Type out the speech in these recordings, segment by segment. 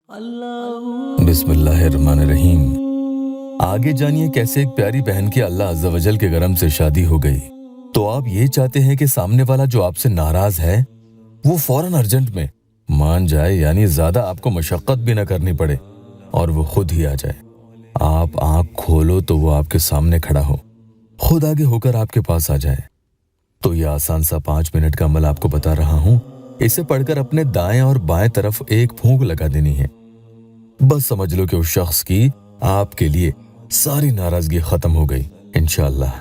बिस्मिल्लाहिर्रहमानिर्रहीम। आगे जानिए कैसे एक प्यारी बहन की अल्लाह अज़्ज़ा वजल के करम से शादी हो गई। तो आप ये चाहते हैं कि सामने वाला जो आपसे नाराज है वो फौरन अर्जेंट में मान जाए, यानी ज्यादा आपको मशक्कत भी ना करनी पड़े और वो खुद ही आ जाए। आप आंख खोलो तो वो आपके सामने खड़ा हो, खुद आगे होकर आपके पास आ जाए। तो ये आसान सा 5 मिनट का अमल आपको बता रहा हूँ। इसे पढ़कर अपने दाएं और बाएं तरफ एक फूंक लगा देनी है। बस समझ लो कि उस शख्स की आपके लिए सारी नाराजगी खत्म हो गई। इंशाअल्लाह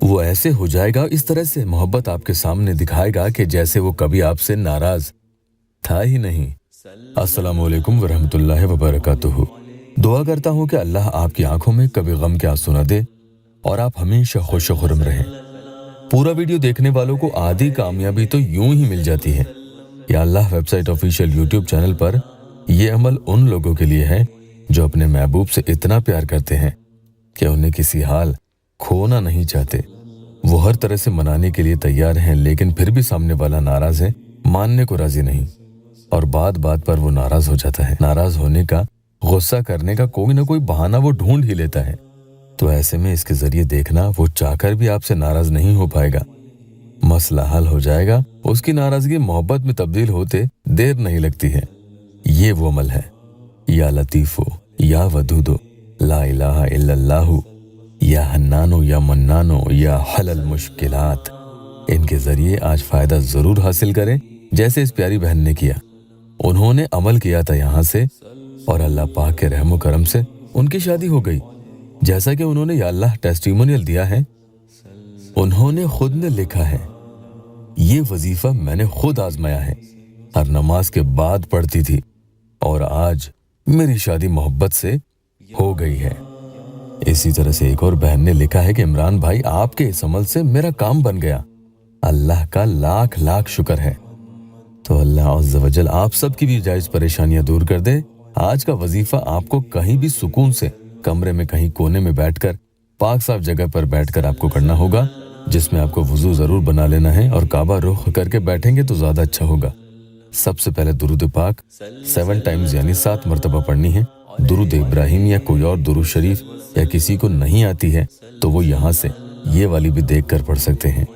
वो ऐसे हो जाएगा, इस तरह से मोहब्बत आपके सामने दिखाएगा कि जैसे वो कभी आपसे नाराज था ही नहीं। अस्सलामु अलैकुम वरहमतुल्लाहि वबरकातुहू। दुआ करता हूँ कि अल्लाह आपकी आंखों में कभी गम के आंसू न दे और आप हमेशा खुश खुर्रम रहें। पूरा वीडियो देखने वालों को आधी कामयाबी तो यूं ही मिल जाती है। या अल्लाह वेबसाइट ऑफिशियल यूट्यूब चैनल पर यह अमल उन लोगों के लिए है जो अपने महबूब से इतना प्यार करते हैं कि उन्हें किसी हाल खोना नहीं चाहते। वो हर तरह से मनाने के लिए तैयार हैं, लेकिन फिर भी सामने वाला नाराज है, मानने को राजी नहीं, और बात बात पर वो नाराज हो जाता है। नाराज होने का, गुस्सा करने का कोई ना कोई बहाना वो ढूंढ ही लेता है। तो ऐसे में इसके जरिए देखना, वो चाहकर भी आपसे नाराज नहीं हो पाएगा। मसला हल हो जाएगा। उसकी नाराजगी मोहब्बत में तब्दील होते देर नहीं लगती है। ये वो अमल है, या लतीफो या वदूदो ला इलाहा इल्लल्लाहु या हन्नानो या मन्नानो या हलल मुश्किलात। इनके जरिए आज फायदा जरूर हासिल करें जैसे इस प्यारी बहन ने किया। उन्होंने अमल किया था यहाँ से और अल्लाह पाक के रहमो करम से उनकी शादी हो गई। जैसा कि उन्होंने या अल्लाह टेस्टिमोनियल दिया है, उन्होंने खुद ने लिखा है, ये वजीफा मैंने खुद आजमाया है, हर नमाज के बाद पढ़ती थी और आज मेरी शादी मोहब्बत से हो गई है। इसी तरह से एक और बहन ने लिखा है कि इमरान भाई, आपके इस अमल से मेरा काम बन गया, अल्लाह का लाख लाख शुक्र है। तो अल्लाह अज़्ज़ा वजल आप सबकी भी जायज परेशानियां दूर कर दे। आज का वजीफा आपको कहीं भी सुकून से कमरे में कहीं कोने में बैठकर, पाक साफ जगह पर बैठकर आपको करना होगा, जिसमें आपको वुजू जरूर बना लेना है और काबा रुख करके बैठेंगे तो ज्यादा अच्छा होगा। सबसे पहले दुरूद पाक 7 टाइम्स यानी 7 मरतबा पढ़नी है। दुरूद इब्राहिम या कोई और दुरूद शरीफ या किसी को नहीं आती है तो वो यहाँ से ये वाली भी देख कर पढ़ सकते हैं।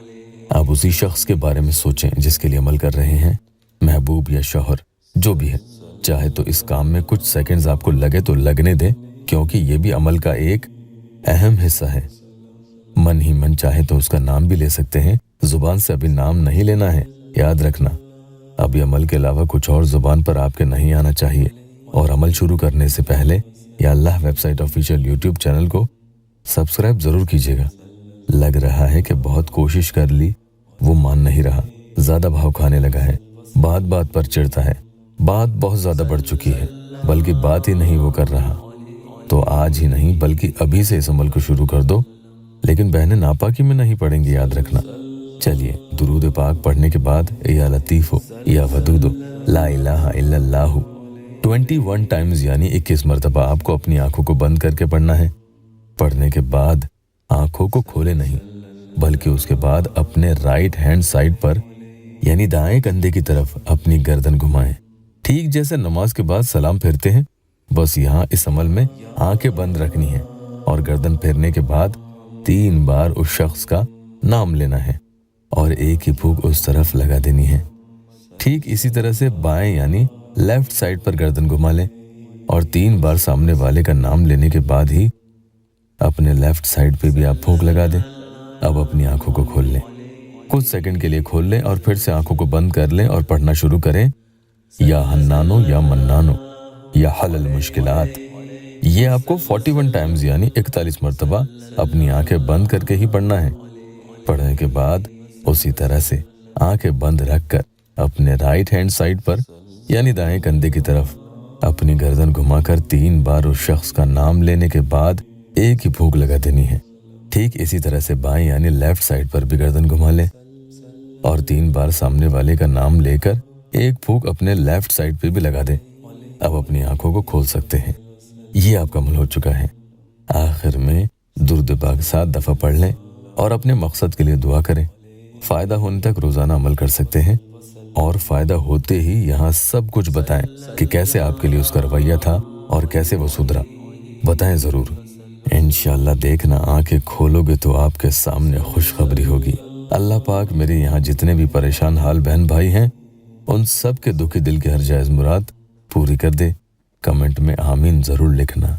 आप उसी शख्स के बारे में सोचें जिसके लिए अमल कर रहे हैं, महबूब या शौहर जो भी है। चाहे तो इस काम में कुछ सेकंड्स आपको लगे तो लगने दें, क्योंकि ये भी अमल का एक अहम हिस्सा है। मन ही मन चाहे तो उसका नाम भी ले सकते हैं। जुबान से अभी नाम नहीं लेना है, याद रखना। अभी अमल के अलावा कुछ और जुबान पर आपके नहीं आना चाहिए। और अमल शुरू करने से पहले या अल्लाह वेबसाइट ऑफिशियल यूट्यूब चैनल को सब्सक्राइब जरूर कीजिएगा। लग रहा है कि बहुत कोशिश कर ली, वो मान नहीं रहा, ज्यादा भाव खाने लगा है, बात बात पर चिढ़ता है, बात बहुत ज्यादा बढ़ चुकी है, बल्कि बात ही नहीं वो कर रहा। तो आज ही नहीं बल्कि अभी से इस अमल को शुरू कर दो। लेकिन बहनें नापाकी में नहीं पढ़ेंगी, याद रखना। चलिए, दुरूद पाक पढ़ने के बाद या लतीफो या वदूदो ला इलाहा इल्लल्लाहु 21 टाइम्स यानी 21 मरतबा आपको अपनी आंखों को बंद करके पढ़ना है। पढ़ने के बाद आंखों को खोले नहीं, बल्कि उसके बाद अपने राइट हैंड साइड पर यानी दाएं कंधे की तरफ अपनी गर्दन घुमाएं, ठीक जैसे नमाज के बाद सलाम फेरते हैं। बस यहाँ इस अमल में आंखें बंद रखनी है और गर्दन फेरने के बाद 3 बार उस शख्स का नाम लेना है और एक ही फूंक उस तरफ लगा देनी है। ठीक इसी तरह से बाएं यानी लेफ्ट साइड पर गर्दन घुमा लें और 3 बार सामने वाले का नाम लेने के बाद ही अपने लेफ्ट साइड पे भी आप फूंक लगा दें। अब अपनी आंखों को खोल लें, कुछ सेकंड के लिए खोल लें और फिर से आंखों को बंद कर लें और पढ़ना शुरू करें, या हन्नानो या मन्नानो या हलल मुश्किलात। ये आपको 41 टाइम्स यानी 41 मरतबा अपनी आंखें बंद करके ही पढ़ना है। पढ़ने के बाद उसी तरह से आंखें बंद रखकर अपने राइट हैंड साइड पर यानी दाएं कंधे की तरफ अपनी गर्दन घुमाकर 3 बार उस शख्स का नाम लेने के बाद एक ही फूंक लगा देनी है। ठीक इसी तरह से बाएं यानी लेफ्ट साइड पर भी गर्दन घुमा लें और 3 बार सामने वाले का नाम लेकर एक फूंक अपने लेफ्ट साइड पे भी लगा दें। अब अपनी आंखों को खोल सकते हैं। ये आपका अमल हो चुका है। आखिर में दुरूद पाक 7 दफा पढ़ लें और अपने मकसद के लिए दुआ करें। फायदा होने तक रोजाना अमल कर सकते हैं और फायदा होते ही यहाँ सब कुछ बताएं कि कैसे आपके लिए उसका रवैया था और कैसे वो सुधरा। बताएं ज़रूर। इंशाअल्लाह देखना, आंखें खोलोगे तो आपके सामने खुशखबरी होगी। अल्लाह पाक मेरे यहाँ जितने भी परेशान हाल बहन भाई हैं उन सब के दुखी दिल की हर जायज़ मुराद पूरी कर दे। कमेंट में आमीन ज़रूर लिखना।